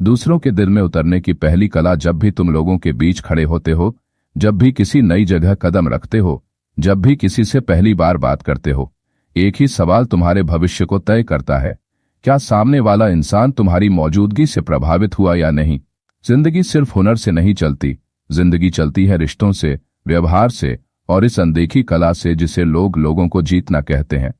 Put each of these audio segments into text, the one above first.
दूसरों के दिल में उतरने की पहली कला जब भी तुम लोगों के बीच खड़े होते हो, जब भी किसी नई जगह कदम रखते हो, जब भी किसी से पहली बार बात करते हो, एक ही सवाल तुम्हारे भविष्य को तय करता है। क्या सामने वाला इंसान तुम्हारी मौजूदगी से प्रभावित हुआ या नहीं? जिंदगी सिर्फ हुनर से नहीं चलती, जिंदगी चलती है रिश्तों से, व्यवहार से और इस अनदेखी कला से जिसे लोग लोगों को जीतना कहते हैं।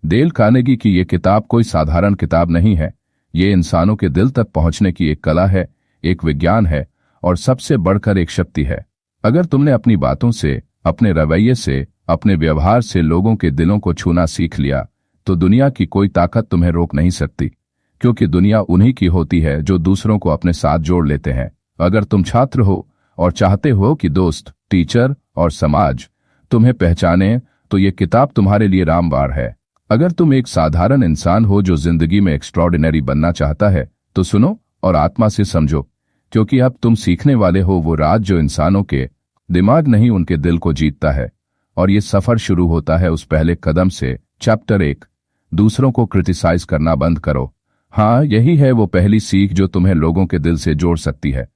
डेल कार्नेगी की ये किताब कोई साधारण किताब नहीं है। ये इंसानों के दिल तक पहुंचने की एक कला है, एक विज्ञान है और सबसे बढ़कर एक शक्ति है। अगर तुमने अपनी बातों से, अपने रवैये से, अपने व्यवहार से लोगों के दिलों को छूना सीख लिया, तो दुनिया की कोई ताकत तुम्हें रोक नहीं सकती, क्योंकि दुनिया उन्हीं की होती है जो दूसरों को अपने साथ जोड़ लेते हैं। अगर तुम छात्र हो और चाहते हो कि दोस्त, टीचर और समाज तुम्हें पहचाने, तो ये किताब तुम्हारे लिए रामबाण है। अगर तुम एक साधारण इंसान हो जो जिंदगी में एक्स्ट्रॉर्डिनरी बनना चाहता है, तो सुनो और आत्मा से समझो, क्योंकि अब तुम सीखने वाले हो वो राज जो इंसानों के दिमाग नहीं उनके दिल को जीतता है। और ये सफर शुरू होता है उस पहले कदम से। चैप्टर 1, दूसरों को क्रिटिसाइज करना बंद करो। हाँ, यही है वो पहली सीख जो तुम्हें लोगों के दिल से जोड़ सकती है।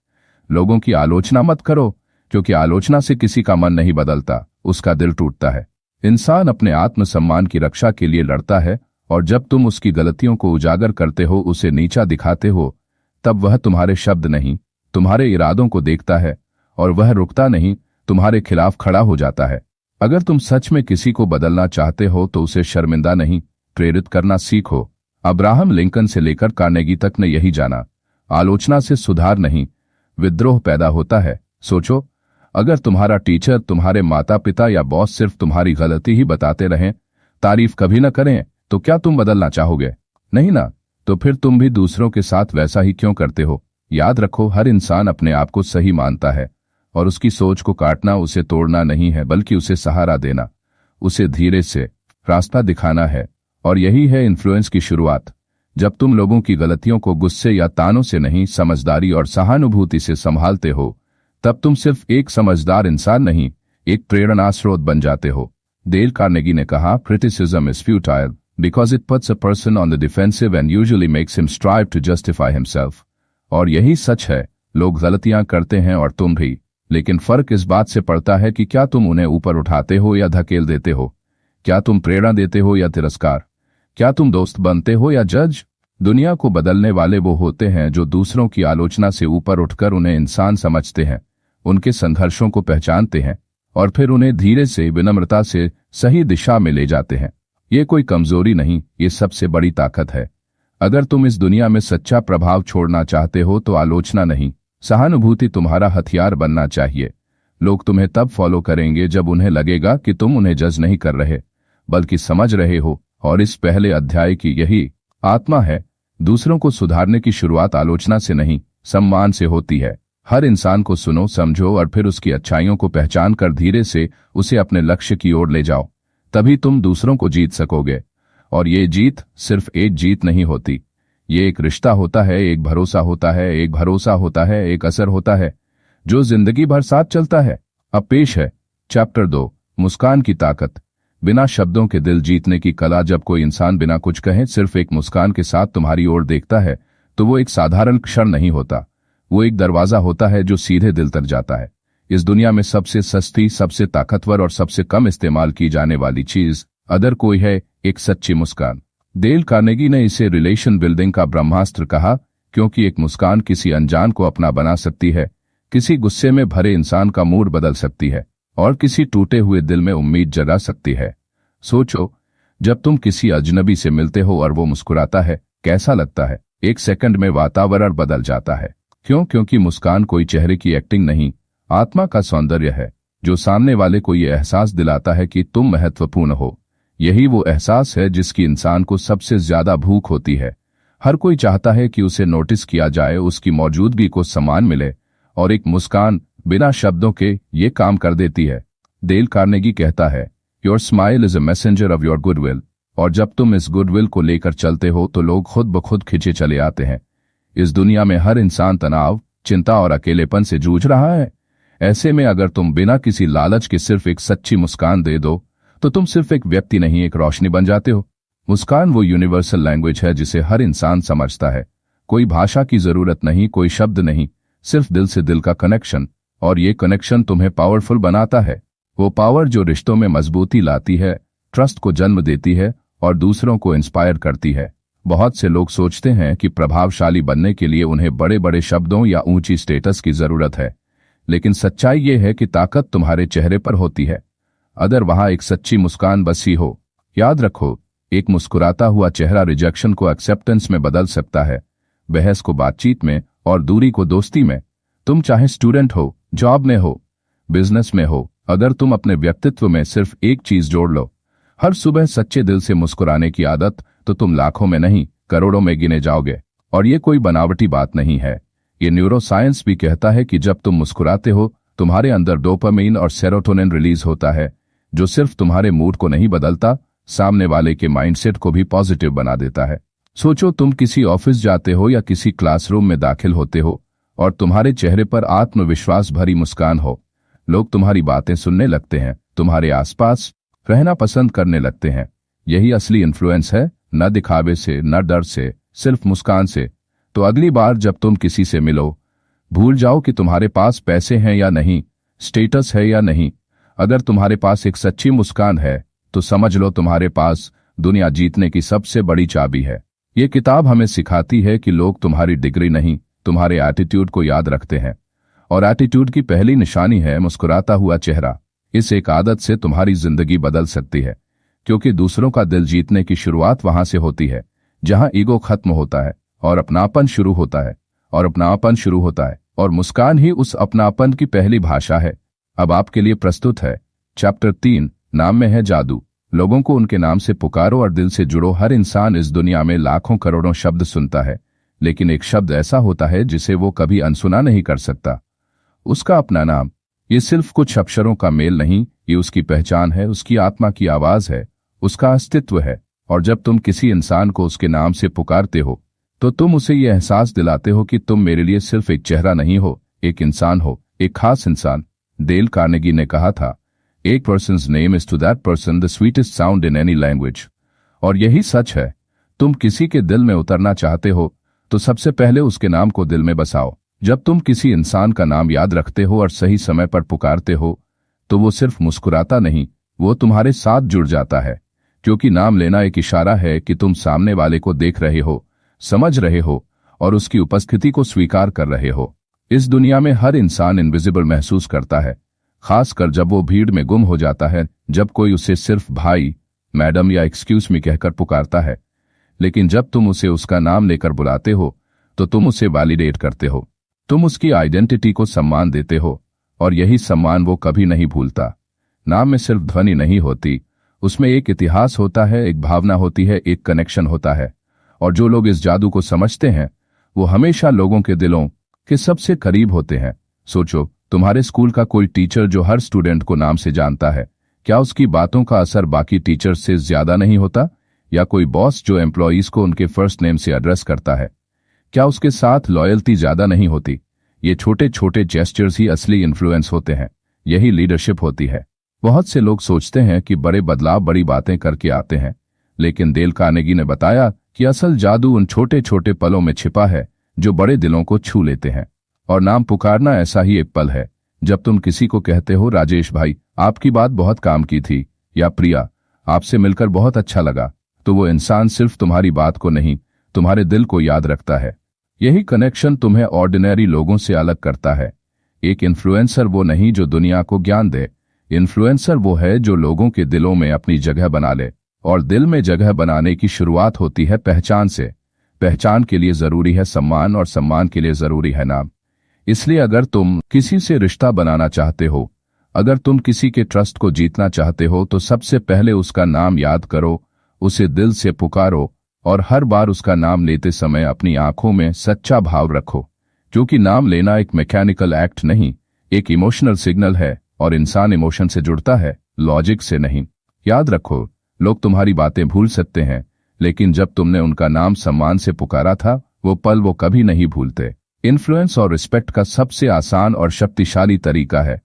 लोगों की आलोचना मत करो, क्योंकि आलोचना से किसी का मन नहीं बदलता, उसका दिल टूटता है। इंसान अपने आत्मसम्मान की रक्षा के लिए लड़ता है, और जब तुम उसकी गलतियों को उजागर करते हो, उसे नीचा दिखाते हो, तब वह तुम्हारे शब्द नहीं, तुम्हारे इरादों को देखता है, और वह रुकता नहीं, तुम्हारे खिलाफ खड़ा हो जाता है। अगर तुम सच में किसी को बदलना चाहते हो तो उसे शर्मिंदा नहीं, प्रेरित करना सीखो। अब्राहम लिंकन से लेकर कार्नेगी तक ने यही जाना, आलोचना से सुधार नहीं, विद्रोह पैदा होता है। सोचो, अगर तुम्हारा टीचर, तुम्हारे माता पिता या बॉस सिर्फ तुम्हारी गलती ही बताते रहें, तारीफ कभी न करें, तो क्या तुम बदलना चाहोगे? नहीं ना। तो फिर तुम भी दूसरों के साथ वैसा ही क्यों करते हो? याद रखो, हर इंसान अपने आप को सही मानता है, और उसकी सोच को काटना उसे तोड़ना नहीं है, बल्कि उसे सहारा देना, उसे धीरे से रास्ता दिखाना है। और यही है इन्फ्लुएंस की शुरुआत। जब तुम लोगों की गलतियों को गुस्से या तानों से नहीं, समझदारी और सहानुभूति से संभालते हो, तब तुम सिर्फ एक समझदार इंसान नहीं, एक प्रेरणा स्रोत बन जाते हो। डेल कार्नेगी ने कहा, criticism is futile because it puts a person on the defensive and usually makes him strive to justify himself. और यही सच है, लोग गलतियां करते हैं और तुम भी, लेकिन फर्क इस बात से पड़ता है कि क्या तुम उन्हें ऊपर उठाते हो या धकेल देते हो? क्या तुम प्रेरणा देते हो या तिरस्कार? क्या तुम दोस्त बनते हो या जज? दुनिया को बदलने वाले वो होते हैं जो दूसरों की आलोचना से ऊपर उठकर उन्हें इंसान समझते हैं, उनके संघर्षों को पहचानते हैं और फिर उन्हें धीरे से, विनम्रता से सही दिशा में ले जाते हैं। ये कोई कमजोरी नहीं, ये सबसे बड़ी ताकत है। अगर तुम इस दुनिया में सच्चा प्रभाव छोड़ना चाहते हो तो आलोचना नहीं, सहानुभूति तुम्हारा हथियार बनना चाहिए। लोग तुम्हें तब फॉलो करेंगे जब उन्हें लगेगा कि तुम उन्हें जज नहीं कर रहे, बल्कि समझ रहे हो। और इस पहले अध्याय की यही आत्मा है। दूसरों को सुधारने की शुरुआत आलोचना से नहीं, सम्मान से होती है। हर इंसान को सुनो, समझो और फिर उसकी अच्छाइयों को पहचान कर धीरे से उसे अपने लक्ष्य की ओर ले जाओ। तभी तुम दूसरों को जीत सकोगे। और ये जीत सिर्फ एक जीत नहीं होती, ये एक रिश्ता होता है, एक भरोसा होता है, एक भरोसा होता है, एक असर होता है जो जिंदगी भर साथ चलता है। अब पेश है चैप्टर 2, मुस्कान की ताकत। बिना शब्दों के दिल जीतने की कला। जब कोई इंसान बिना कुछ कहे सिर्फ एक मुस्कान के साथ तुम्हारी ओर देखता है, तो वो एक साधारण क्षण नहीं होता, वो एक दरवाजा होता है जो सीधे दिल तक जाता है। इस दुनिया में सबसे सस्ती, सबसे ताकतवर और सबसे कम इस्तेमाल की जाने वाली चीज अदर कोई है, एक सच्ची मुस्कान। डेल कार्नेगी ने इसे रिलेशन बिल्डिंग का ब्रह्मास्त्र कहा, क्योंकि एक मुस्कान किसी अनजान को अपना बना सकती है, किसी गुस्से में भरे इंसान का मूड बदल सकती है और किसी टूटे हुए दिल में उम्मीद जगा सकती है। सोचो, जब तुम किसी अजनबी से मिलते हो और वो मुस्कुराता है, कैसा लगता है? एक सेकंड में वातावरण बदल जाता है। क्यों? क्योंकि मुस्कान कोई चेहरे की एक्टिंग नहीं, आत्मा का सौंदर्य है, जो सामने वाले को ये एहसास दिलाता है कि तुम महत्वपूर्ण हो। यही वो एहसास है जिसकी इंसान को सबसे ज्यादा भूख होती है। हर कोई चाहता है कि उसे नोटिस किया जाए, उसकी मौजूदगी को सम्मान मिले, और एक मुस्कान बिना शब्दों के ये काम कर देती है। डेल कार्नेगी कहता है, your smile is a messenger of your goodwill. और जब तुम इस गुडविल को लेकर चलते हो तो लोग खुद ब खुद खिंचे चले आते हैं। इस दुनिया में हर इंसान तनाव, चिंता और अकेलेपन से जूझ रहा है। ऐसे में अगर तुम बिना किसी लालच के सिर्फ एक सच्ची मुस्कान दे दो, तो तुम सिर्फ एक व्यक्ति नहीं, एक रोशनी बन जाते हो। मुस्कान वो यूनिवर्सल लैंग्वेज है जिसे हर इंसान समझता है। कोई भाषा की जरूरत नहीं, कोई शब्द नहीं, सिर्फ दिल से दिल का कनेक्शन। और ये कनेक्शन तुम्हें पावरफुल बनाता है। वो पावर जो रिश्तों में मजबूती लाती है, ट्रस्ट को जन्म देती है और दूसरों को इंस्पायर करती है। बहुत से लोग सोचते हैं कि प्रभावशाली बनने के लिए उन्हें बड़े बड़े शब्दों या ऊंची स्टेटस की जरूरत है, लेकिन सच्चाई ये है कि ताकत तुम्हारे चेहरे पर होती है, अगर वहां एक सच्ची मुस्कान बसी हो। याद रखो, एक मुस्कुराता हुआ चेहरा रिजेक्शन को एक्सेप्टेंस में बदल सकता है, बहस को बातचीत में और दूरी को दोस्ती में। तुम चाहे स्टूडेंट हो, जॉब में हो, बिजनेस में हो, अगर तुम अपने व्यक्तित्व में सिर्फ एक चीज जोड़ लो, हर सुबह सच्चे दिल से मुस्कुराने की आदत, तो तुम लाखों में नहीं करोड़ों में गिने जाओगे। और ये कोई बनावटी बात नहीं है, ये न्यूरोसाइंस भी कहता है कि जब तुम मुस्कुराते हो तुम्हारे अंदर डोपामाइन और सेरोटोनिन रिलीज होता है, जो सिर्फ तुम्हारे मूड को नहीं बदलता, सामने वाले के माइंडसेट को भी पॉजिटिव बना देता है। सोचो, तुम किसी ऑफिस जाते हो या किसी क्लासरूम में दाखिल होते हो और तुम्हारे चेहरे पर आत्मविश्वास भरी मुस्कान हो। लोग तुम्हारी बातें सुनने लगते हैं, तुम्हारे आसपास रहना पसंद करने लगते हैं। यही असली इन्फ्लुएंस है, न दिखावे से, न डर से, सिर्फ मुस्कान से। तो अगली बार जब तुम किसी से मिलो, भूल जाओ कि तुम्हारे पास पैसे हैं या नहीं, स्टेटस है या नहीं। अगर तुम्हारे पास एक सच्ची मुस्कान है तो समझ लो तुम्हारे पास दुनिया जीतने की सबसे बड़ी चाबी है। ये किताब हमें सिखाती है कि लोग तुम्हारी डिग्री नहीं, तुम्हारे एटीट्यूड को याद रखते हैं, और एटीट्यूड की पहली निशानी है मुस्कुराता हुआ चेहरा। इस एक आदत से तुम्हारी जिंदगी बदल सकती है, क्योंकि दूसरों का दिल जीतने की शुरुआत वहां से होती है जहां ईगो खत्म होता है और अपनापन शुरू होता है, और मुस्कान ही उस अपनापन की पहली भाषा है। अब आपके लिए प्रस्तुत है चैप्टर 3, नाम में है जादू। लोगों को उनके नाम से पुकारो और दिल से जुड़ो। हर इंसान इस दुनिया में लाखों करोड़ों शब्द सुनता है, लेकिन एक शब्द ऐसा होता है जिसे वो कभी अनसुना नहीं कर सकता, उसका अपना नाम। ये सिर्फ कुछ अक्षरों का मेल नहीं, ये उसकी पहचान है, उसकी आत्मा की आवाज है, उसका अस्तित्व है। और जब तुम किसी इंसान को उसके नाम से पुकारते हो तो तुम उसे ये एहसास दिलाते हो कि तुम मेरे लिए सिर्फ एक चेहरा नहीं हो, एक इंसान हो, एक खास इंसान। डेल कार्नेगी ने कहा था, "A person's name is to that person the sweetest sound in any language." और यही सच है। तुम किसी के दिल में उतरना चाहते हो तो सबसे पहले उसके नाम को दिल में बसाओ। जब तुम किसी इंसान का नाम याद रखते हो और सही समय पर पुकारते हो तो वो सिर्फ मुस्कुराता नहीं, वो तुम्हारे साथ जुड़ जाता है, क्योंकि नाम लेना एक इशारा है कि तुम सामने वाले को देख रहे हो, समझ रहे हो और उसकी उपस्थिति को स्वीकार कर रहे हो। इस दुनिया में हर इंसान इनविजिबल महसूस करता है, खासकर जब वो भीड़ में गुम हो जाता है, जब कोई उसे सिर्फ भाई, मैडम या एक्सक्यूज मी कहकर पुकारता है। लेकिन जब तुम उसे उसका नाम लेकर बुलाते हो तो तुम उसे वैलिडेट करते हो, तुम उसकी आइडेंटिटी को सम्मान देते हो, और यही सम्मान वो कभी नहीं भूलता। नाम में सिर्फ ध्वनि नहीं होती, उसमें एक इतिहास होता है, एक भावना होती है, एक कनेक्शन होता है। और जो लोग इस जादू को समझते हैं वो हमेशा लोगों के दिलों के सबसे करीब होते हैं। सोचो, तुम्हारे स्कूल का कोई टीचर जो हर स्टूडेंट को नाम से जानता है, क्या उसकी बातों का असर बाकी टीचर्स से ज्यादा नहीं होता? या कोई बॉस जो एम्प्लॉयज को उनके फर्स्ट नेम से एड्रेस करता है, क्या उसके साथ लॉयल्टी ज्यादा नहीं होती? ये छोटे छोटे जेस्चर्स ही असली इन्फ्लुएंस होते हैं, यही लीडरशिप होती है। बहुत से लोग सोचते हैं कि बड़े बदलाव बड़ी बातें करके आते हैं, लेकिन डेल कार्नेगी ने बताया कि असल जादू उन छोटे छोटे पलों में छिपा है जो बड़े दिलों को छू लेते हैं। और नाम पुकारना ऐसा ही एक पल है। जब तुम किसी को कहते हो, "राजेश भाई, आपकी बात बहुत काम की थी," या "प्रिया, आपसे मिलकर बहुत अच्छा लगा," तो वो इंसान सिर्फ तुम्हारी बात को नहीं, तुम्हारे दिल को याद रखता है। यही कनेक्शन तुम्हें ऑर्डिनरी लोगों से अलग करता है। एक इन्फ्लुएंसर वो नहीं जो दुनिया को ज्ञान दे, इन्फ्लुएंसर वो है जो लोगों के दिलों में अपनी जगह बना ले। और दिल में जगह बनाने की शुरुआत होती है पहचान से। पहचान के लिए जरूरी है सम्मान, और सम्मान के लिए जरूरी है नाम। इसलिए अगर तुम किसी से रिश्ता बनाना चाहते हो, अगर तुम किसी के ट्रस्ट को जीतना चाहते हो, तो सबसे पहले उसका नाम याद करो, उसे दिल से पुकारो, और हर बार उसका नाम लेते समय अपनी आंखों में सच्चा भाव रखो, क्योंकि नाम लेना एक मैकेनिकल एक्ट नहीं, एक इमोशनल सिग्नल है, और इंसान इमोशन से जुड़ता है, लॉजिक से नहीं। याद रखो, लोग तुम्हारी बातें भूल सकते हैं, लेकिन जब तुमने उनका नाम सम्मान से पुकारा था, वो पल वो कभी नहीं भूलते। इन्फ्लुएंस और रिस्पेक्ट का सबसे आसान और शक्तिशाली तरीका है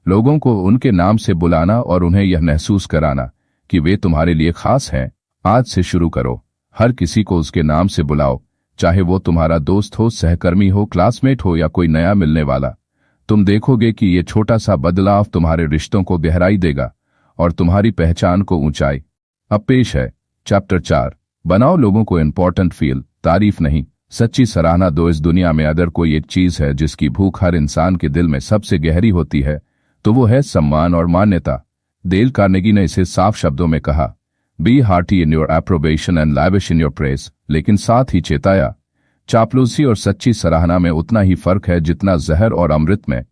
लोगों को उनके नाम से बुलाना और उन्हें यह महसूस कराना कि वे तुम्हारे लिए खास हैं। आज से शुरू करो, हर किसी को उसके नाम से बुलाओ, चाहे वो तुम्हारा दोस्त हो, सहकर्मी हो, क्लासमेट हो या कोई नया मिलने वाला। तुम देखोगे कि ये छोटा सा बदलाव तुम्हारे रिश्तों को गहराई देगा और तुम्हारी पहचान को ऊंचाई। अब पेश है चैप्टर 4, बनाओ लोगों को इम्पोर्टेंट फील, तारीफ नहीं, सच्ची सराहना दो। इस दुनिया में अगर कोई एक चीज है जिसकी भूख हर इंसान के दिल में सबसे गहरी होती है तो वो है सम्मान और मान्यता। डेल कार्नेगी ने इसे साफ शब्दों में कहा, be hearty in your approbation and lavish in your praise, लेकिन साथ ही चेताया, चापलूसी और सच्ची सराहना में उतना ही फर्क है जितना जहर और अमृत में।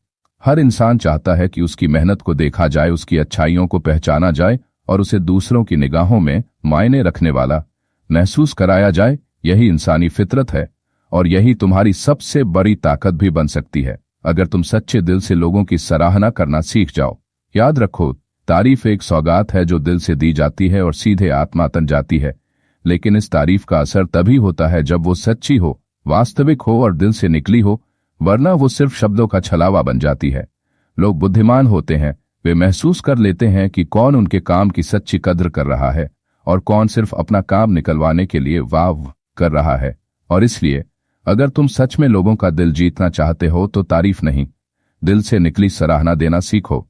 हर इंसान चाहता है कि उसकी मेहनत को देखा जाए, उसकी अच्छाइयों को पहचाना जाए और उसे दूसरों की निगाहों में मायने रखने वाला महसूस कराया जाए। यही इंसानी फितरत है और यही तुम्हारी सबसे बड़ी ताकत भी बन सकती है अगर तुम सच्चे दिल से लोगों की सराहना करना सीख जाओ। याद रखो, तारीफ एक सौगात है जो दिल से दी जाती है और सीधे आत्मा तन जाती है, लेकिन इस तारीफ का असर तभी होता है जब वो सच्ची हो, वास्तविक हो और दिल से निकली हो, वरना वो सिर्फ शब्दों का छलावा बन जाती है। लोग बुद्धिमान होते हैं, वे महसूस कर लेते हैं कि कौन उनके काम की सच्ची कद्र कर रहा है और कौन सिर्फ अपना काम निकलवाने के लिए वाह कर रहा है। और इसलिए अगर तुम सच में लोगों का दिल जीतना चाहते हो तो तारीफ नहीं, दिल से निकली सराहना देना सीखो।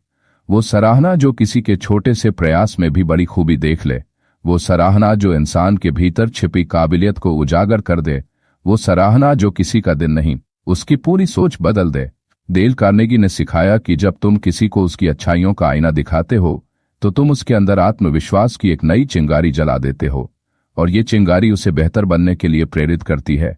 वो सराहना जो किसी के छोटे से प्रयास में भी बड़ी खूबी देख ले, वो सराहना जो इंसान के भीतर छिपी काबिलियत को उजागर कर दे, वो सराहना जो किसी का दिन नहीं उसकी पूरी सोच बदल दे। डेल कार्नेगी ने सिखाया कि जब तुम किसी को उसकी अच्छाइयों का आईना दिखाते हो तो तुम उसके अंदर आत्मविश्वास की एक नई चिंगारी जला देते हो और ये चिंगारी उसे बेहतर बनने के लिए प्रेरित करती है,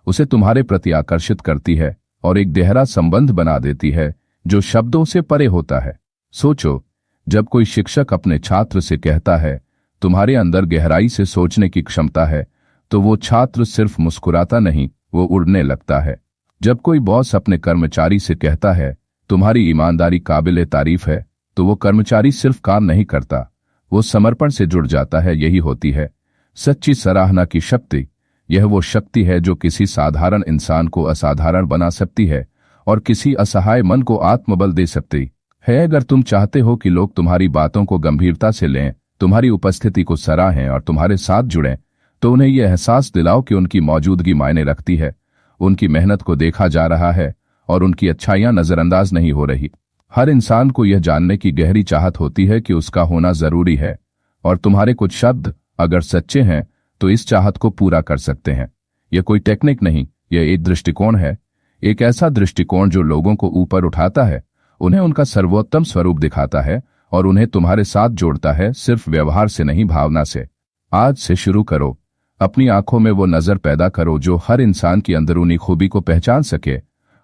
उसे तुम्हारे प्रति आकर्षित करती है और एक गहरा संबंध बना देती है जो शब्दों से परे होता है। सोचो, जब कोई शिक्षक अपने छात्र से कहता है तुम्हारे अंदर गहराई से सोचने की क्षमता है, तो वो छात्र सिर्फ मुस्कुराता नहीं, वो उड़ने लगता है। जब कोई बॉस अपने कर्मचारी से कहता है तुम्हारी ईमानदारी काबिले तारीफ है, तो वो कर्मचारी सिर्फ काम नहीं करता, वो समर्पण से जुड़ जाता है। यही होती है सच्ची सराहना की शक्ति। यह वो शक्ति है जो किसी साधारण इंसान को असाधारण बना सकती है और किसी असहाय मन को आत्मबल दे सकती है। अगर तुम चाहते हो कि लोग तुम्हारी बातों को गंभीरता से लें, तुम्हारी उपस्थिति को सराहें और तुम्हारे साथ जुड़ें, तो उन्हें यह एहसास दिलाओ कि उनकी मौजूदगी मायने रखती है, उनकी मेहनत को देखा जा रहा है और उनकी अच्छाइयां नजरअंदाज नहीं हो रही। हर इंसान को यह जानने की गहरी चाहत होती है कि उसका होना जरूरी है और तुम्हारे कुछ शब्द अगर सच्चे हैं तो इस चाहत को पूरा कर सकते हैं। यह कोई टेक्निक नहीं, यह एक दृष्टिकोण है, एक ऐसा दृष्टिकोण जो लोगों को ऊपर उठाता है, उन्हें उनका सर्वोत्तम स्वरूप दिखाता है और उन्हें तुम्हारे साथ जोड़ता है, सिर्फ व्यवहार से नहीं, भावना से। आज से शुरू करो, अपनी आंखों में वो नजर पैदा करो जो हर इंसान की अंदरूनी खूबी को पहचान सके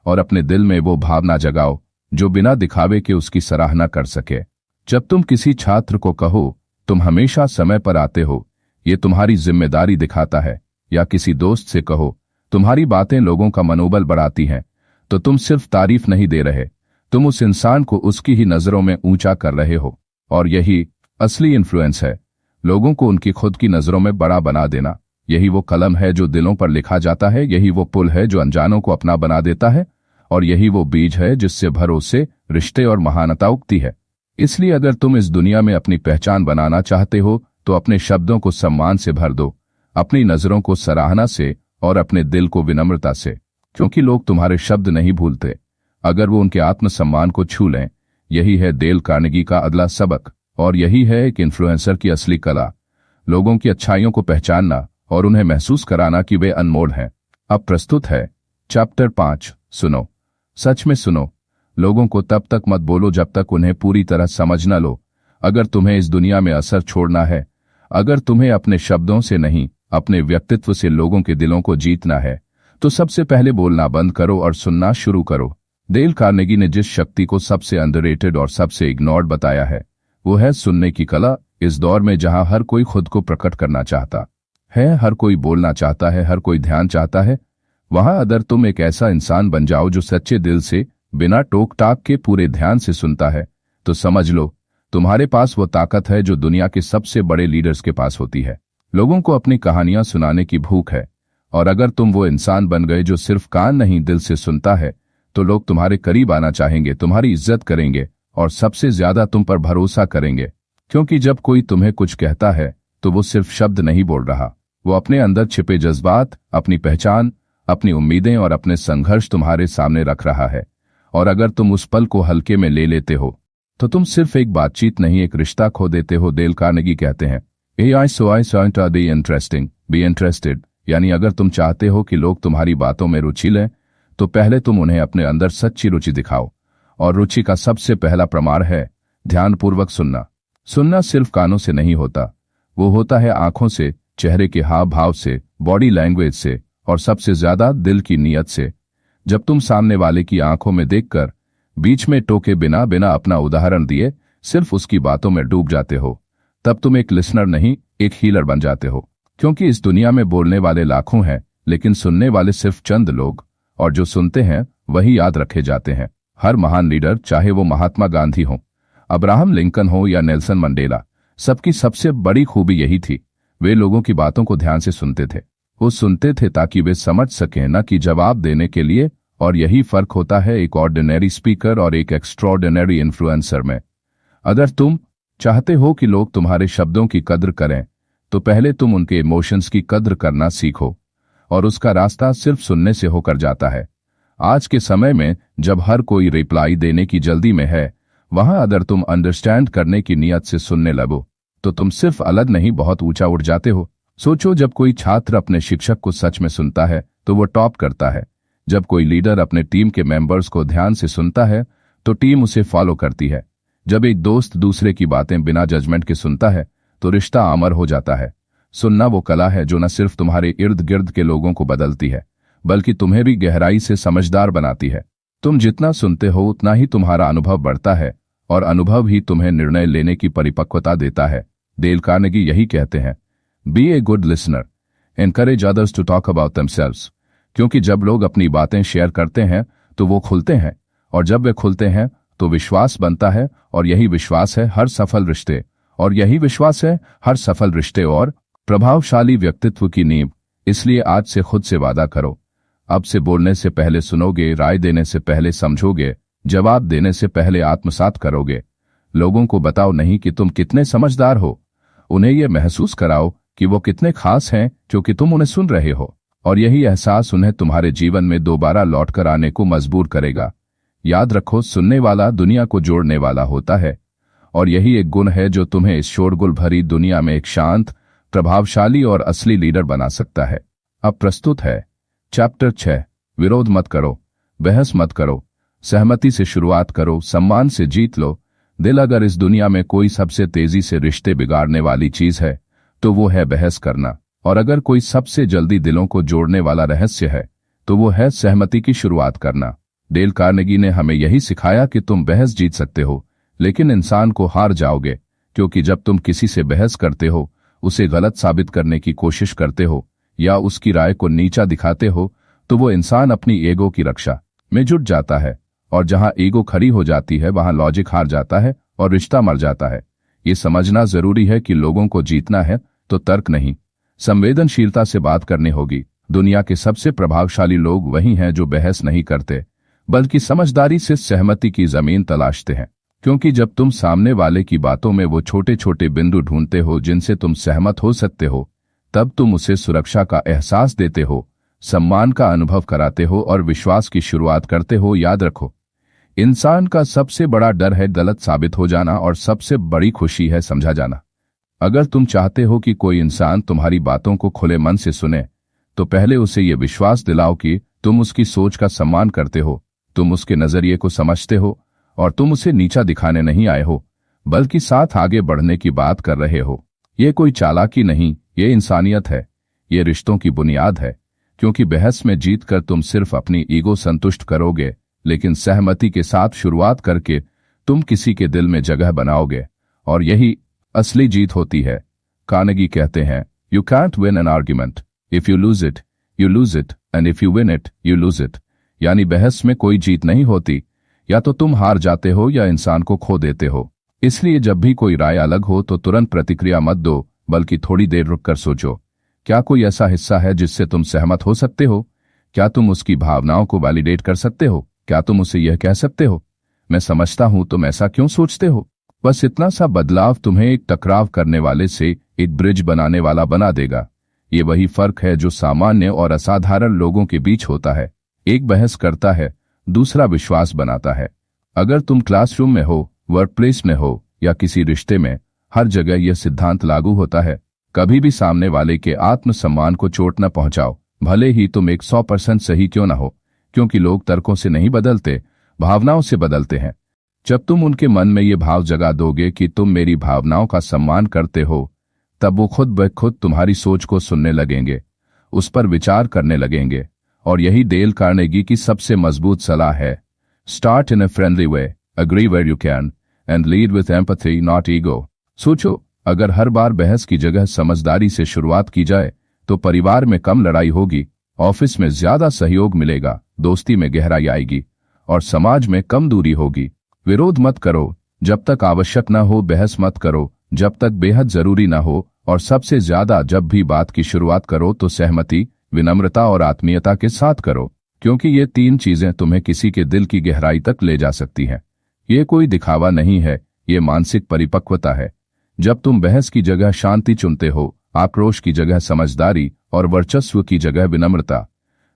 और अपने दिल में वो भावना जगाओ जो बिना दिखावे के उसकी सराहना कर सके। जब तुम किसी छात्र को कहो तुम हमेशा समय पर आते हो, ये तुम्हारी जिम्मेदारी दिखाता है, या किसी दोस्त से कहो तुम्हारी बातें लोगों का मनोबल बढ़ाती हैं, तो तुम सिर्फ तारीफ नहीं दे रहे, तुम उस इंसान को उसकी ही नजरों में ऊंचा कर रहे हो। और यही असली इन्फ्लुएंस है, लोगों को उनकी खुद की नजरों में बड़ा बना देना। यही वो कलम है जो दिलों पर लिखा जाता है, यही वो पुल है जो अनजानों को अपना बना देता है और यही वो बीज है जिससे भरोसे, रिश्ते और महानता उगती है। इसलिए अगर तुम इस दुनिया में अपनी पहचान बनाना चाहते हो तो अपने शब्दों को सम्मान से भर दो, अपनी नजरों को सराहना से और अपने दिल को विनम्रता से, क्योंकि लोग तुम्हारे शब्द नहीं भूलते अगर वो उनके आत्मसम्मान को छू लें। यही है डेल कार्नेगी का अगला सबक और यही है एक इन्फ्लुएंसर की असली कला, लोगों की अच्छाइयों को पहचानना और उन्हें महसूस कराना कि वे अनमोल हैं। अब प्रस्तुत है चैप्टर 5, सुनो, सच में सुनो। लोगों को तब तक मत बोलो जब तक उन्हें पूरी तरह समझ न लो। अगर तुम्हें इस दुनिया में असर छोड़ना है, अगर तुम्हें अपने शब्दों से नहीं अपने व्यक्तित्व से लोगों के दिलों को जीतना है, तो सबसे पहले बोलना बंद करो और सुनना शुरू करो। डेल कार्नेगी ने जिस शक्ति को सबसे अंडररेटेड और सबसे इग्नोर्ड बताया है वो है सुनने की कला। इस दौर में जहां हर कोई खुद को प्रकट करना चाहता है, हर कोई बोलना चाहता है, हर कोई ध्यान चाहता है, वहां अगर तुम एक ऐसा इंसान बन जाओ जो सच्चे दिल से बिना टोक टाक के पूरे ध्यान से सुनता है, तो समझ लो तुम्हारे पास वो ताकत है जो दुनिया के सबसे बड़े लीडर्स के पास होती है। लोगों को अपनी कहानियां सुनाने की भूख है और अगर तुम वो इंसान बन गए जो सिर्फ कान नहीं दिल से सुनता है, तो लोग तुम्हारे करीब आना चाहेंगे, तुम्हारी इज्जत करेंगे और सबसे ज्यादा तुम पर भरोसा करेंगे। क्योंकि जब कोई तुम्हें कुछ कहता है तो वो सिर्फ शब्द नहीं बोल रहा, वो अपने अंदर छिपे जज्बात, अपनी पहचान, अपनी उम्मीदें और अपने संघर्ष तुम्हारे सामने रख रहा है। और अगर तुम उस पल को हल्के में ले लेते हो तो तुम सिर्फ एक बातचीत नहीं, एक रिश्ता खो देते हो। डेल कार्नेगी कहते हैं, बी इंटरेस्टिंग, बी इंटरेस्टेड। यानी अगर तुम चाहते हो कि लोग तुम्हारी बातों में रुचि लें तो पहले तुम उन्हें अपने अंदर सच्ची रुचि दिखाओ। और रुचि का सबसे पहला प्रमाण है ध्यानपूर्वक सुनना। सुनना सिर्फ कानों से नहीं होता, वो होता है आंखों से, चेहरे के हाव भाव से, बॉडी लैंग्वेज से और सबसे ज्यादा दिल की नीयत से। जब तुम सामने वाले की आंखों में देखकर बीच में टोके बिना बिना अपना उदाहरण दिए सिर्फ उसकी बातों में डूब जाते हो, तब तुम एक लिसनर नहीं, एक हीलर बन जाते हो। क्योंकि इस दुनिया में बोलने वाले लाखों हैं लेकिन सुनने वाले सिर्फ चंद लोग, और जो सुनते हैं वही याद रखे जाते हैं। हर महान लीडर, चाहे वो महात्मा गांधी हो, अब्राहम लिंकन हो या नेल्सन मंडेला, सबकी सबसे बड़ी खूबी यही थी, वे लोगों की बातों को ध्यान से सुनते थे। वो सुनते थे ताकि वे समझ सकें, न कि जवाब देने के लिए। और यही फर्क होता है एक ऑर्डिनरी स्पीकर और एक एक्स्ट्रॉर्डिनरी इन्फ्लुएंसर में। अगर तुम चाहते हो कि लोग तुम्हारे शब्दों की कद्र करें तो पहले तुम उनके इमोशंस की कद्र करना सीखो, और उसका रास्ता सिर्फ सुनने से होकर जाता है। आज के समय में जब हर कोई रिप्लाई देने की जल्दी में है, वहां अगर तुम अंडरस्टैंड करने की नीयत से सुनने लगो तो तुम सिर्फ अलग नहीं, बहुत ऊंचा उठ जाते हो। सोचो, जब कोई छात्र अपने शिक्षक को सच में सुनता है तो वो टॉप करता है। जब कोई लीडर अपने टीम के मेंबर्स को ध्यान से सुनता है तो टीम उसे फॉलो करती है। जब एक दोस्त दूसरे की बातें बिना जजमेंट के सुनता है तो रिश्ता अमर हो जाता है। सुनना वो कला है जो न सिर्फ तुम्हारे इर्द गिर्द के लोगों को बदलती है बल्कि तुम्हें भी गहराई से समझदार बनाती है। तुम जितना सुनते हो उतना ही तुम्हारा अनुभव बढ़ता है, और अनुभव ही तुम्हें निर्णय लेने की परिपक्वता देता है। डेल कार्नेगी यही कहते हैं, be a good listener, encourage others to talk about themselves. क्योंकि जब लोग अपनी बातें शेयर करते हैं तो वो खुलते हैं, और जब वे खुलते हैं तो विश्वास बनता है, और यही विश्वास है हर सफल रिश्ते, और यही विश्वास है हर सफल रिश्ते और प्रभावशाली व्यक्तित्व की नींव। इसलिए आज से खुद से वादा करो, अब से बोलने से पहले सुनोगे, राय देने से पहले समझोगे, जवाब देने से पहले आत्मसात करोगे। लोगों को बताओ नहीं कि तुम कितने समझदार हो, उन्हें यह महसूस कराओ कि वो कितने खास हैं क्योंकि तुम उन्हें सुन रहे हो। और यही एहसास उन्हें तुम्हारे जीवन में दोबारा लौटकर आने को मजबूर करेगा। याद रखो, सुनने वाला दुनिया को जोड़ने वाला होता है, और यही एक गुण है जो तुम्हें इस शोरगुल भरी दुनिया में एक शांत, प्रभावशाली और असली लीडर बना सकता है। अब प्रस्तुत है चैप्टर 6, विरोध मत करो, बहस मत करो, सहमति से शुरुआत करो, सम्मान से जीत लो। दिल, अगर इस दुनिया में कोई सबसे तेजी से रिश्ते बिगाड़ने वाली चीज है तो वो है बहस करना, और अगर कोई सबसे जल्दी दिलों को जोड़ने वाला रहस्य है तो वो है सहमति की शुरुआत करना। डेल कार्नेगी ने हमें यही सिखाया कि तुम बहस जीत सकते हो लेकिन इंसान को हार जाओगे, क्योंकि जब तुम किसी से बहस करते हो, उसे गलत साबित करने की कोशिश करते हो या उसकी राय को नीचा दिखाते हो, तो वो इंसान अपनी ईगो की रक्षा में जुट जाता है, और जहां ईगो खड़ी हो जाती है वहां लॉजिक हार जाता है और रिश्ता मर जाता है। ये समझना जरूरी है कि लोगों को जीतना है तो तर्क नहीं, संवेदनशीलता से बात करनी होगी। दुनिया के सबसे प्रभावशाली लोग वही हैं जो बहस नहीं करते बल्कि समझदारी से सहमति की जमीन तलाशते हैं। क्योंकि जब तुम सामने वाले की बातों में वो छोटे छोटे बिंदु ढूंढते हो जिनसे तुम सहमत हो सकते हो, तब तुम उसे सुरक्षा का एहसास देते हो, सम्मान का अनुभव कराते हो और विश्वास की शुरुआत करते हो। याद रखो, इंसान का सबसे बड़ा डर है गलत साबित हो जाना, और सबसे बड़ी खुशी है समझा जाना। अगर तुम चाहते हो कि कोई इंसान तुम्हारी बातों को खुले मन से सुने, तो पहले उसे ये विश्वास दिलाओ कि तुम उसकी सोच का सम्मान करते हो, तुम उसके नजरिए को समझते हो, और तुम उसे नीचा दिखाने नहीं आए हो बल्कि साथ आगे बढ़ने की बात कर रहे हो। ये कोई चालाकी नहीं, ये इंसानियत है, ये रिश्तों की बुनियाद है। क्योंकि बहस में जीतकर तुम सिर्फ अपनी ईगो संतुष्ट करोगे, लेकिन सहमति के साथ शुरुआत करके तुम किसी के दिल में जगह बनाओगे, और यही असली जीत होती है। कार्नेगी कहते हैं, you can't win an argument, if you lose it you lose it, and if you win it you lose it. यानी बहस में कोई जीत नहीं होती, या तो तुम हार जाते हो या इंसान को खो देते हो। इसलिए जब भी कोई राय अलग हो तो तुरंत प्रतिक्रिया मत दो, बल्कि थोड़ी देर रुककर सोचो, क्या कोई ऐसा हिस्सा है जिससे तुम सहमत हो सकते हो? क्या तुम उसकी भावनाओं को वैलिडेट कर सकते हो? क्या तुम उसे यह कह सकते हो, मैं समझता हूं तुम ऐसा क्यों सोचते हो? बस इतना सा बदलाव तुम्हें एक टकराव करने वाले से एक ब्रिज बनाने वाला बना देगा। ये वही फर्क है जो सामान्य और असाधारण लोगों के बीच होता है। एक बहस करता है, दूसरा विश्वास बनाता है। अगर तुम क्लासरूम में हो, वर्कप्लेस में हो या किसी रिश्ते में, हर जगह यह सिद्धांत लागू होता है। कभी भी सामने वाले के आत्मसम्मान को चोट न पहुंचाओ, भले ही तुम 100% सही क्यों न हो, क्योंकि लोग तर्कों से नहीं बदलते, भावनाओं से बदलते हैं। जब तुम उनके मन में ये भाव जगा दोगे कि तुम मेरी भावनाओं का सम्मान करते हो, तब वो खुद ब खुद तुम्हारी सोच को सुनने लगेंगे, उस पर विचार करने लगेंगे। और यही डेल कार्नेगी की सबसे मजबूत सलाह है। Start in a friendly way, agree where you can, and lead with empathy not ego. सोचो, अगर हर बार बहस की जगह समझदारी से शुरुआत की जाए तो परिवार में कम लड़ाई होगी, ऑफिस में ज्यादा सहयोग मिलेगा, दोस्ती में गहराई आएगी और समाज में कम दूरी होगी। विरोध मत करो जब तक आवश्यक न हो, बहस मत करो जब तक बेहद जरूरी न हो, और सबसे ज्यादा जब भी बात की शुरुआत करो तो सहमति, विनम्रता और आत्मीयता के साथ करो, क्योंकि ये 3 चीजें तुम्हें किसी के दिल की गहराई तक ले जा सकती हैं। ये कोई दिखावा नहीं है, ये मानसिक परिपक्वता है। जब तुम बहस की जगह शांति चुनते हो, आक्रोश की जगह समझदारी और वर्चस्व की जगह विनम्रता,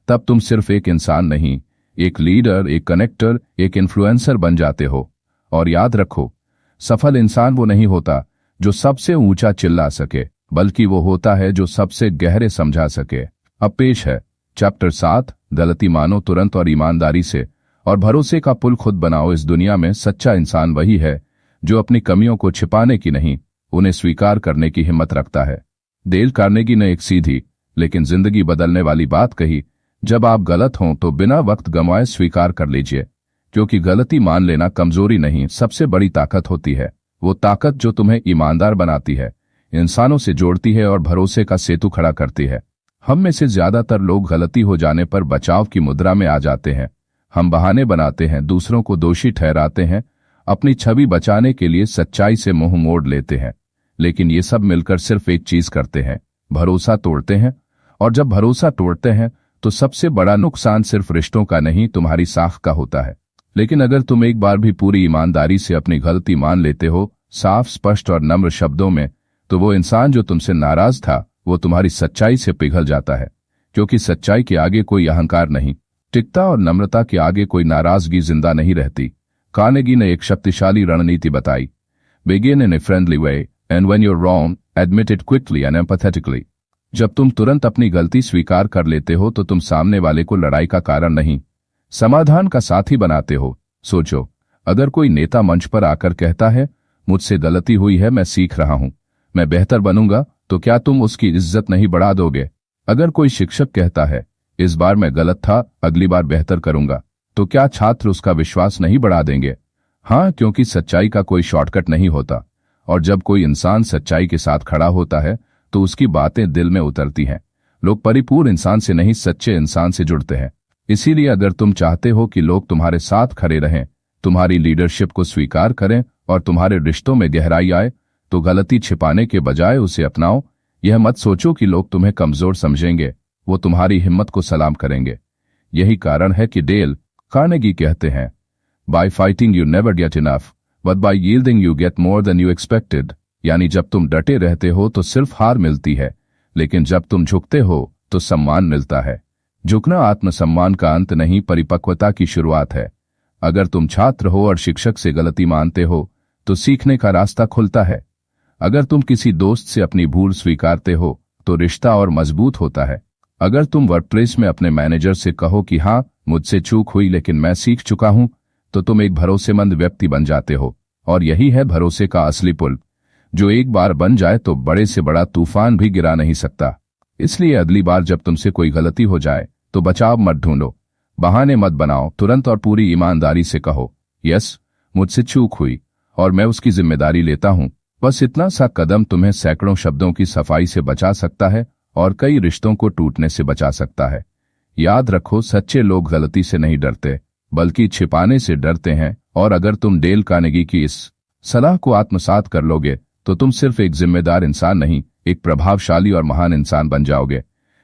तब तुम सिर्फ एक इंसान नहीं, एक लीडर, एक कनेक्टर, एक इन्फ्लुएंसर बन जाते हो। और याद रखो, सफल इंसान वो नहीं होता जो सबसे ऊंचा चिल्ला सके, बल्कि वो होता है जो सबसे गहरे समझा सके। अब पेश है चैप्टर 7, गलती मानो तुरंत और ईमानदारी से, और भरोसे का पुल खुद बनाओ। इस दुनिया में सच्चा इंसान वही है जो अपनी कमियों को छिपाने की नहीं, उन्हें स्वीकार करने की हिम्मत रखता है। डेल कार्नेगी ने एक सीधी लेकिन जिंदगी बदलने वाली बात कही, जब आप गलत हों तो बिना वक्त गंवाए स्वीकार कर लीजिए, क्योंकि गलती मान लेना कमजोरी नहीं, सबसे बड़ी ताकत होती है। वो ताकत जो तुम्हें ईमानदार बनाती है, इंसानों से जोड़ती है और भरोसे का सेतु खड़ा करती है। हम में से ज्यादातर लोग गलती हो जाने पर बचाव की मुद्रा में आ जाते हैं। हम बहाने बनाते हैं, दूसरों को दोषी ठहराते हैं, अपनी छवि बचाने के लिए सच्चाई से मुंह मोड़ लेते हैं। लेकिन ये सब मिलकर सिर्फ एक चीज करते हैं, भरोसा तोड़ते हैं। और जब भरोसा तोड़ते हैं तो सबसे बड़ा नुकसान सिर्फ रिश्तों का नहीं, तुम्हारी साख का होता है। लेकिन अगर तुम एक बार भी पूरी ईमानदारी से अपनी गलती मान लेते हो, साफ, स्पष्ट और नम्र शब्दों में, तो वो इंसान जो तुमसे नाराज था वो तुम्हारी सच्चाई से पिघल जाता है, क्योंकि सच्चाई के आगे कोई अहंकार नहीं टिकता और नम्रता के आगे कोई नाराजगी जिंदा नहीं रहती। कार्नेगी ने एक शक्तिशाली रणनीति बताई, begin in a friendly way and when you're wrong admit it quickly and empathetically. जब तुम तुरंत अपनी गलती स्वीकार कर लेते हो तो तुम सामने वाले को लड़ाई का कारण नहीं, समाधान का साथी बनाते हो। सोचो, अगर कोई नेता मंच पर आकर कहता है, मुझसे गलती हुई है, मैं सीख रहा हूं, मैं बेहतर बनूंगा, तो क्या तुम उसकी इज्जत नहीं बढ़ा दोगे? अगर कोई शिक्षक कहता है, इस बार मैं गलत था, अगली बार बेहतर करूंगा, तो क्या छात्र उसका विश्वास नहीं बढ़ा देंगे? हाँ, क्योंकि सच्चाई का कोई शॉर्टकट नहीं होता, और जब कोई इंसान सच्चाई के साथ खड़ा होता है तो उसकी बातें दिल में उतरती हैं। लोग परिपूर्ण इंसान से नहीं, सच्चे इंसान से जुड़ते हैं। इसीलिए अगर तुम चाहते हो कि लोग तुम्हारे साथ खड़े रहें, तुम्हारी लीडरशिप को स्वीकार करें और तुम्हारे रिश्तों में गहराई आए, तो गलती छिपाने के बजाय उसे अपनाओ। यह मत सोचो कि लोग तुम्हें कमजोर समझेंगे, वो तुम्हारी हिम्मत को सलाम करेंगे। यही कारण है कि डेल कार्नेगी कहते हैं, bye fighting you never get enough, but by yielding you get more than you expected. यानी जब तुम डटे रहते हो तो सिर्फ हार मिलती है, लेकिन जब तुम झुकते हो तो सम्मान मिलता है। झुकना आत्मसम्मान का अंत नहीं, परिपक्वता की शुरुआत है। अगर तुम छात्र हो और शिक्षक से गलती मानते हो तो सीखने का रास्ता खुलता है। अगर तुम किसी दोस्त से अपनी भूल स्वीकारते हो तो रिश्ता और मजबूत होता है। अगर तुम वर्कप्लेस में अपने मैनेजर से कहो कि हाँ, मुझसे चूक हुई लेकिन मैं सीख चुका हूं, तो तुम एक भरोसेमंद व्यक्ति बन जाते हो। और यही है भरोसे का असली पुल, जो एक बार बन जाए तो बड़े से बड़ा तूफान भी गिरा नहीं सकता। इसलिए अगली बार जब तुमसे कोई गलती हो जाए तो बचाव मत ढूंढो, बहाने मत बनाओ, तुरंत और पूरी ईमानदारी से कहो, यस, मुझसे चूक हुई और मैं उसकी जिम्मेदारी लेता हूं। बस इतना सा कदम तुम्हें सैकड़ों शब्दों की सफाई से बचा सकता है और कई रिश्तों को टूटने से बचा सकता है। याद रखो, सच्चे लोग गलती से नहीं डरते, बल्कि छिपाने से डरते हैं। और अगर तुम डेल कार्नेगी की इस सलाह को आत्मसात कर लोगे तो तुम सिर्फ एक जिम्मेदार इंसान नहीं, एक प्रभावशाली और महान इंसान बन जाओगे,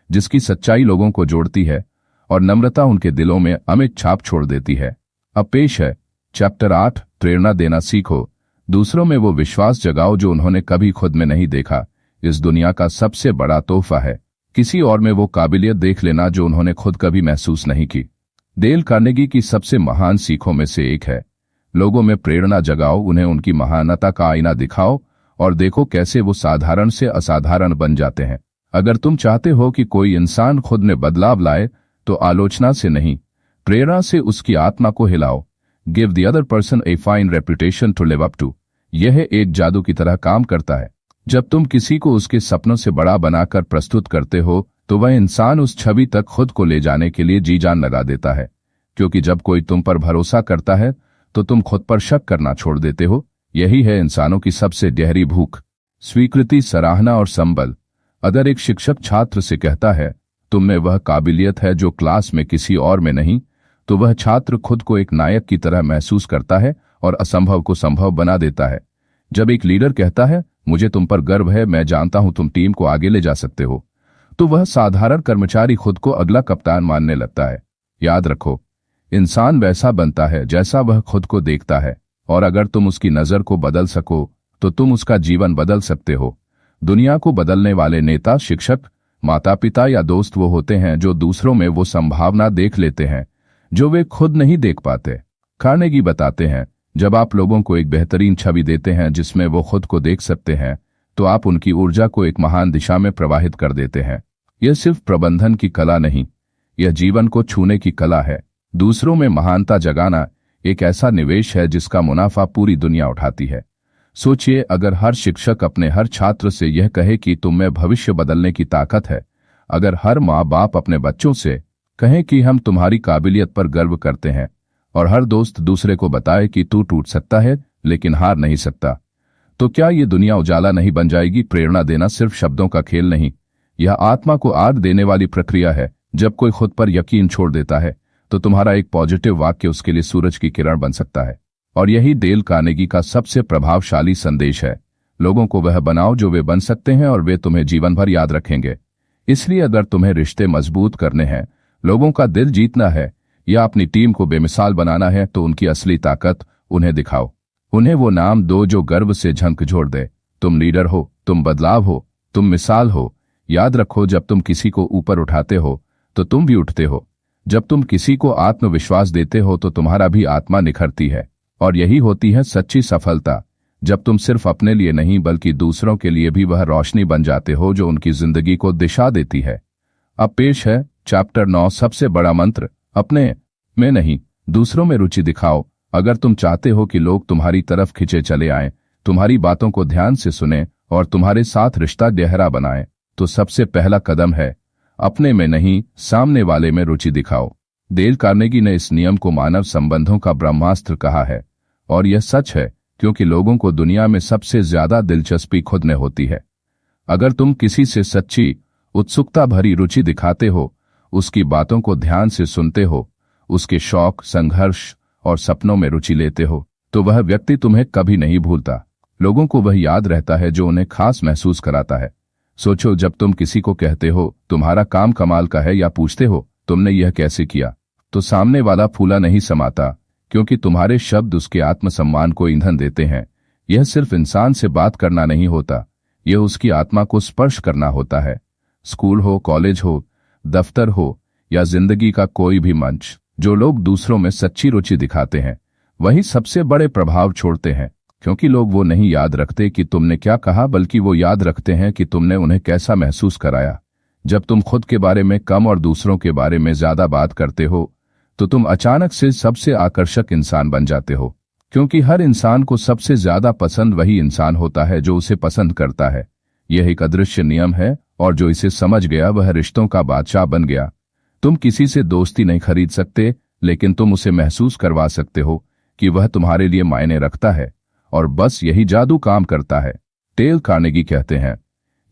जिसकी सच्चाई लोगों को जोड़ती है और नम्रता उनके दिलों में अमिट छाप छोड़ देती है। अब पेश है चैप्टर 8, प्रेरणा देना सीखो। दूसरों में वो विश्वास जगाओ जो उन्होंने कभी खुद में नहीं देखा। इस दुनिया का सबसे बड़ा तोहफा है किसी और में वो काबिलियत देख लेना जो उन्होंने खुद कभी महसूस नहीं की। डेल कार्नेगी की सबसे महान सीखों में से एक है, लोगों में प्रेरणा जगाओ, उन्हें उनकी महानता का आईना दिखाओ और देखो कैसे वो साधारण से असाधारण बन जाते हैं। अगर तुम चाहते हो कि कोई इंसान खुद में बदलाव लाए तो आलोचना से नहीं, प्रेरणा से उसकी आत्मा को हिलाओ। Give the other person a fine reputation to live up to. यह एक जादू की तरह काम करता है। जब तुम किसी को उसके सपनों से बड़ा बनाकर प्रस्तुत करते हो तो वह इंसान उस छवि तक खुद को ले जाने के लिए जी जान लगा देता है, क्योंकि जब कोई तुम पर भरोसा करता है तो तुम खुद पर शक करना छोड़ देते हो। यही है इंसानों की सबसे गहरी भूख, स्वीकृति, सराहना और संबल। अगर एक शिक्षक छात्र से कहता है तुम में वह काबिलियत है जो क्लास में किसी और में नहीं, तो वह छात्र खुद को एक नायक की तरह महसूस करता है और असंभव को संभव बना देता है। जब एक लीडर कहता है मुझे तुम पर गर्व है, मैं जानता हूं तुम टीम को आगे ले जा सकते हो, तो वह साधारण कर्मचारी खुद को अगला कप्तान मानने लगता है। याद रखो, इंसान वैसा बनता है जैसा वह खुद को देखता है, और अगर तुम उसकी नजर को बदल सको तो तुम उसका जीवन बदल सकते हो। दुनिया को बदलने वाले नेता, शिक्षक, माता पिता या दोस्त वो होते हैं जो दूसरों में वो संभावना देख लेते हैं जो वे खुद नहीं देख पाते। कार्नेगी बताते हैं, जब आप लोगों को एक बेहतरीन छवि देते हैं जिसमें वो खुद को देख सकते हैं, तो आप उनकी ऊर्जा को एक महान दिशा में प्रवाहित कर देते हैं। यह सिर्फ प्रबंधन की कला नहीं, यह जीवन को छूने की कला है। दूसरों में महानता जगाना एक ऐसा निवेश है जिसका मुनाफा पूरी दुनिया उठाती है। सोचिए, अगर हर शिक्षक अपने हर छात्र से यह कहे कि तुम में भविष्य बदलने की ताकत है, अगर हर माँ बाप अपने बच्चों से कहें कि हम तुम्हारी काबिलियत पर गर्व करते हैं, और हर दोस्त दूसरे को बताए कि तू टूट सकता है लेकिन हार नहीं सकता, तो क्या ये दुनिया उजाला नहीं बन जाएगी? प्रेरणा देना सिर्फ शब्दों का खेल नहीं, यह आत्मा को आग देने वाली प्रक्रिया है। जब कोई खुद पर यकीन छोड़ देता है तो तुम्हारा एक पॉजिटिव वाक्य उसके लिए सूरज की किरण बन सकता है। और यही डेल कार्नेगी का सबसे प्रभावशाली संदेश है, लोगों को वह बनाओ जो वे बन सकते हैं और वे तुम्हें जीवन भर याद रखेंगे। इसलिए अगर तुम्हें रिश्ते मजबूत करने हैं, लोगों का दिल जीतना है या अपनी टीम को बेमिसाल बनाना है, तो उनकी असली ताकत उन्हें दिखाओ। उन्हें वो नाम दो जो गर्व से झंकझोर दे। तुम लीडर हो, तुम बदलाव हो, तुम मिसाल हो। याद रखो, जब तुम किसी को ऊपर उठाते हो तो तुम भी उठते हो। जब तुम किसी को आत्मविश्वास देते हो तो तुम्हारा भी आत्मा निखरती है। और यही होती है सच्ची सफलता, जब तुम सिर्फ अपने लिए नहीं बल्कि दूसरों के लिए भी वह रोशनी बन जाते हो जो उनकी जिंदगी को दिशा देती है। अब पेश है चैप्टर 9, सबसे बड़ा मंत्र, अपने में नहीं दूसरों में रुचि दिखाओ। अगर तुम चाहते हो कि लोग तुम्हारी तरफ खिंचे चले आएं, तुम्हारी बातों को ध्यान से सुने और तुम्हारे साथ रिश्ता गहरा बनाएं, तो सबसे पहला कदम है अपने में नहीं, सामने वाले में रुचि दिखाओ। डेल कार्नेगी ने इस नियम को मानव संबंधों का ब्रह्मास्त्र कहा है, और यह सच है क्योंकि लोगों को दुनिया में सबसे ज्यादा दिलचस्पी खुद में होती है। अगर तुम किसी से सच्ची, उत्सुकता भरी रुचि दिखाते हो, उसकी बातों को ध्यान से सुनते हो, उसके शौक, संघर्ष और सपनों में रुचि लेते हो, तो वह व्यक्ति तुम्हें कभी नहीं भूलता। लोगों को वह याद रहता है जो उन्हें खास महसूस कराता है। सोचो, जब तुम किसी को कहते हो तुम्हारा काम कमाल का है या पूछते हो तुमने यह कैसे किया, तो सामने वाला फूला नहीं समाता, क्योंकि तुम्हारे शब्द उसके आत्मसम्मान को ईंधन देते हैं। यह सिर्फ इंसान से बात करना नहीं होता, यह उसकी आत्मा को स्पर्श करना होता है। स्कूल हो, कॉलेज हो, दफ्तर हो या जिंदगी का कोई भी मंच, जो लोग दूसरों में सच्ची रुचि दिखाते हैं वही सबसे बड़े प्रभाव छोड़ते हैं, क्योंकि लोग वो नहीं याद रखते कि तुमने क्या कहा, बल्कि वो याद रखते हैं कि तुमने उन्हें कैसा महसूस कराया। जब तुम खुद के बारे में कम और दूसरों के बारे में ज्यादा बात करते हो तो तुम अचानक से सबसे आकर्षक इंसान बन जाते हो, क्योंकि हर इंसान को सबसे ज्यादा पसंद वही इंसान होता है जो उसे पसंद करता है। यह एक अदृश्य नियम है, और जो इसे समझ गया वह रिश्तों का बादशाह बन गया। तुम किसी से दोस्ती नहीं खरीद सकते, लेकिन तुम उसे महसूस करवा सकते हो कि वह तुम्हारे लिए मायने रखता है, और बस यही जादू काम करता है। डेल कार्नेगी कहते हैं,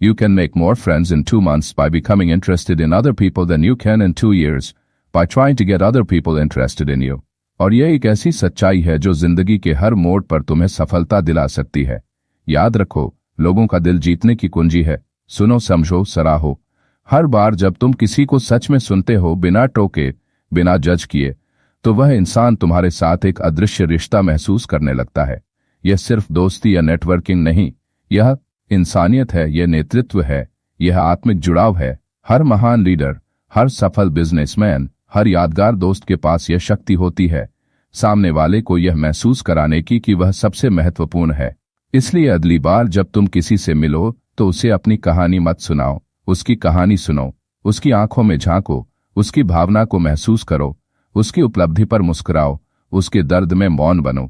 You can make more friends in 2 months by becoming interested in other people than you can in 2 years by trying to get other people interested in you. और यह एक ऐसी सच्चाई है जो जिंदगी के हर मोड़ पर तुम्हें सफलता दिला सकती है। याद रखो, लोगों का दिल जीतने की कुंजी है। सुनो, समझो, सराहो। हर बार जब तुम किसी को सच में सुनते हो, बिना टोके, बिना जज किए, तो वह इंसान तुम्हारे साथ एक अदृश्य रिश्ता महसूस करने लगता है। यह सिर्फ दोस्ती या नेटवर्किंग नहीं, यह इंसानियत है, यह नेतृत्व है, यह आत्मिक जुड़ाव है। हर महान लीडर, हर सफल बिजनेसमैन, हर यादगार दोस्त के पास यह शक्ति होती है, सामने वाले को यह महसूस कराने की कि वह सबसे महत्वपूर्ण है। इसलिए अगली बार जब तुम किसी से मिलो तो उसे अपनी कहानी मत सुनाओ, उसकी कहानी सुनो, उसकी आंखों में झांको, उसकी भावना को महसूस करो, उसकी उपलब्धि पर मुस्कुराओ, उसके दर्द में मौन बनो,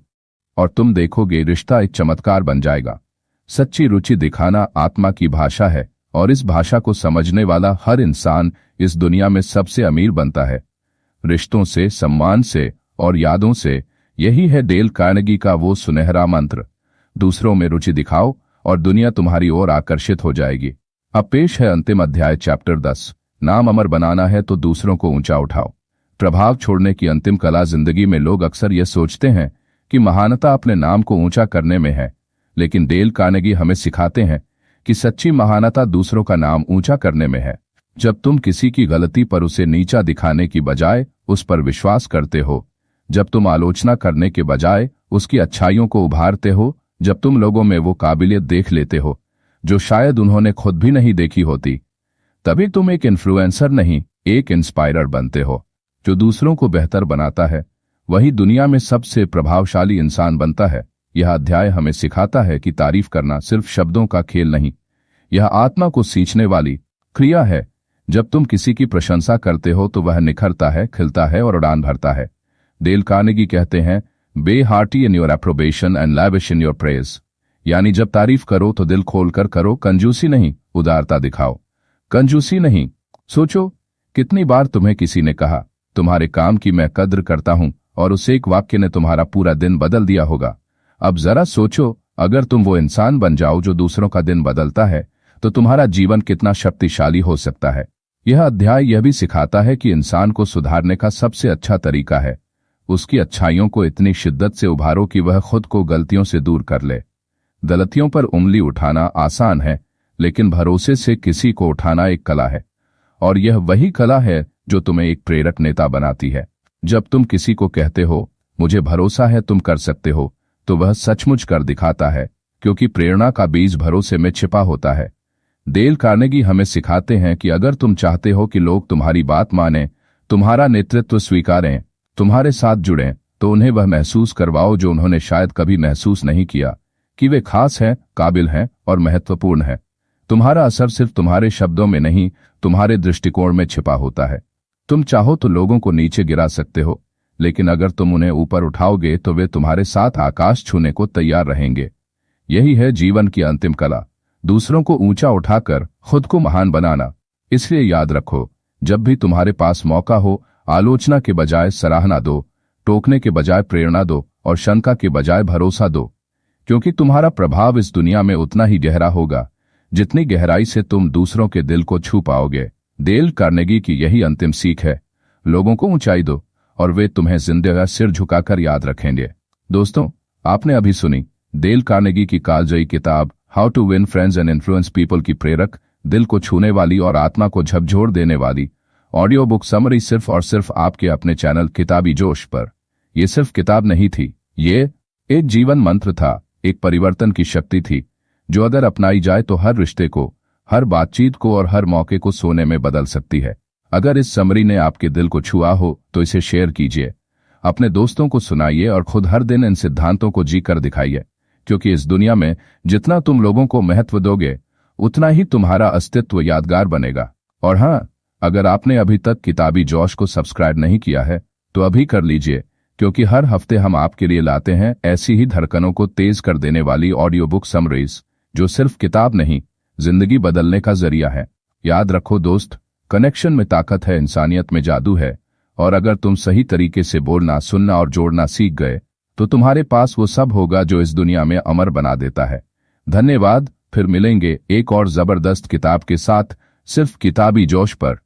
और तुम देखोगे रिश्ता एक चमत्कार बन जाएगा। सच्ची रुचि दिखाना आत्मा की भाषा है, और इस भाषा को समझने वाला हर इंसान इस दुनिया में सबसे अमीर बनता है। रिश्तों से, सम्मान से और यादों से। यही है डेल कार्नेगी का वो सुनहरा मंत्र। दूसरों में रुचि दिखाओ और दुनिया तुम्हारी ओर आकर्षित हो जाएगी। अब पेश है अंतिम अध्याय, चैप्टर 10। नाम अमर बनाना है तो दूसरों को ऊंचा उठाओ। प्रभाव छोड़ने की अंतिम कला। जिंदगी में लोग अक्सर यह सोचते हैं कि महानता अपने नाम को ऊंचा करने में है, लेकिन डेल कार्नेगी हमें सिखाते हैं कि सच्ची महानता दूसरों का नाम ऊंचा करने में है। जब तुम किसी की गलती पर उसे नीचा दिखाने की बजाय उस पर विश्वास करते हो, जब तुम आलोचना करने के बजाय उसकी अच्छाइयों को उभारते हो, जब तुम लोगों में वो काबिलियत देख लेते हो जो शायद उन्होंने खुद भी नहीं देखी होती, तभी तुम एक इन्फ्लुएंसर नहीं, एक इंस्पायरर बनते हो। जो दूसरों को बेहतर बनाता है वही दुनिया में सबसे प्रभावशाली इंसान बनता है। यह अध्याय हमें सिखाता है कि तारीफ करना सिर्फ शब्दों का खेल नहीं, यह आत्मा को सींचने वाली क्रिया है। जब तुम किसी की प्रशंसा करते हो तो वह निखरता है, खिलता है और उड़ान भरता है। डेल कार्नेगी कहते हैं, be hearty in your approbation and lavish in your praise. यानी जब तारीफ करो तो दिल खोलकर करो, कंजूसी नहीं, उदारता दिखाओ। कंजूसी नहीं। सोचो कितनी बार तुम्हें किसी ने कहा तुम्हारे काम की मैं कद्र करता हूं, और उस एक वाक्य ने तुम्हारा पूरा दिन बदल दिया होगा। अब जरा सोचो, अगर तुम वो इंसान बन जाओ जो दूसरों का दिन बदलता है, तो तुम्हारा जीवन कितना शक्तिशाली हो सकता है। यह अध्याय यह भी सिखाता है कि इंसान को सुधारने का सबसे अच्छा तरीका है उसकी अच्छाइयों को इतनी शिद्दत से उभारो कि वह खुद को गलतियों से दूर कर ले। गलतियों पर उंगली उठाना आसान है, लेकिन भरोसे से किसी को उठाना एक कला है, और यह वही कला है जो तुम्हें एक प्रेरक नेता बनाती है। जब तुम किसी को कहते हो मुझे भरोसा है तुम कर सकते हो, तो वह सचमुच कर दिखाता है, क्योंकि प्रेरणा का बीज भरोसे में छिपा होता है। डेल कार्नेगी हमें सिखाते हैं कि अगर तुम चाहते हो कि लोग तुम्हारी बात मानें, तुम्हारा नेतृत्व स्वीकारें, तुम्हारे साथ जुड़ें, तो उन्हें वह महसूस करवाओ जो उन्होंने शायद कभी महसूस नहीं किया, कि वे खास हैं, काबिल हैं और महत्वपूर्ण हैं। तुम्हारा असर सिर्फ तुम्हारे शब्दों में नहीं, तुम्हारे दृष्टिकोण में छिपा होता है। तुम चाहो तो लोगों को नीचे गिरा सकते हो, लेकिन अगर तुम उन्हें ऊपर उठाओगे तो वे तुम्हारे साथ आकाश छूने को तैयार रहेंगे। यही है जीवन की अंतिम कला, दूसरों को ऊंचा उठाकर खुद को महान बनाना। इसलिए याद रखो, जब भी तुम्हारे पास मौका हो, आलोचना के बजाय सराहना दो, टोकने के बजाय प्रेरणा दो और शंका के बजाय भरोसा दो, क्योंकि तुम्हारा प्रभाव इस दुनिया में उतना ही गहरा होगा जितनी गहराई से तुम दूसरों के दिल को छू पाओगे। डेल कार्नेगी की यही अंतिम सीख है, लोगों को ऊंचाई दो और वे तुम्हें जिंदगी सिर झुकाकर याद रखेंगे। दोस्तों, आपने अभी सुनी डेल कार्नेगी की कालजयी किताब how to win friends and influence people की प्रेरक, दिल को छूने वाली और आत्मा को झकझोर देने वाली ऑडियो बुक समरी, सिर्फ और सिर्फ आपके अपने चैनल किताबी जोश पर। यह सिर्फ किताब नहीं थी, ये एक जीवन मंत्र था, एक परिवर्तन की शक्ति थी जो अगर अपनाई जाए तो हर रिश्ते को, हर बातचीत को और हर मौके को सोने में बदल सकती है। अगर इस समरी ने आपके दिल को छुआ हो तो इसे शेयर कीजिए, अपने दोस्तों को सुनाइए और खुद हर दिन इन सिद्धांतों को जी कर दिखाइए, क्योंकि इस दुनिया में जितना तुम लोगों को महत्व दोगे उतना ही तुम्हारा अस्तित्व यादगार बनेगा। और हाँ, अगर आपने अभी तक किताबी जोश को सब्सक्राइब नहीं किया है तो अभी कर लीजिए, क्योंकि हर हफ्ते हम आपके लिए लाते हैं ऐसी ही धड़कनों को तेज कर देने वाली ऑडियो बुक समरीज, जो सिर्फ किताब नहीं, जिंदगी बदलने का जरिया है। याद रखो दोस्त, कनेक्शन में ताकत है, इंसानियत में जादू है, और अगर तुम सही तरीके से बोलना, सुनना और जोड़ना सीख गए तो तुम्हारे पास वो सब होगा जो इस दुनिया में अमर बना देता है। धन्यवाद, फिर मिलेंगे एक और जबरदस्त किताब के साथ, सिर्फ किताबी जोश पर।